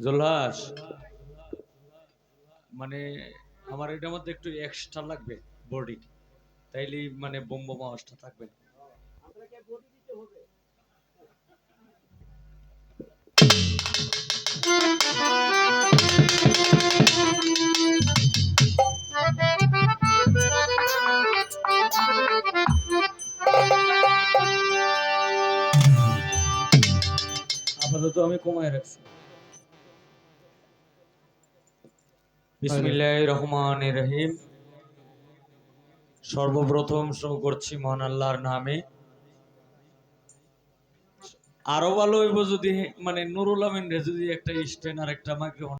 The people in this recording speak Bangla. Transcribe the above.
জোলাস মানে আমার এটার মধ্যে একটু এক্সট্রা লাগবে বডি, তাইলেই মানে বোম বোম আওয়াজটা থাকবে। আপাতত আমি কমায় রাখছি। বিসমিল্লাহির রহমানির রহিম। সর্বপ্রথম শুরু করছি মহান আল্লাহর নামে। আরো ভালো হইব যদি মানে নুরুল আমিন রে যদি একটা স্ট্যান্ড আর একটা মাইক্রোফোন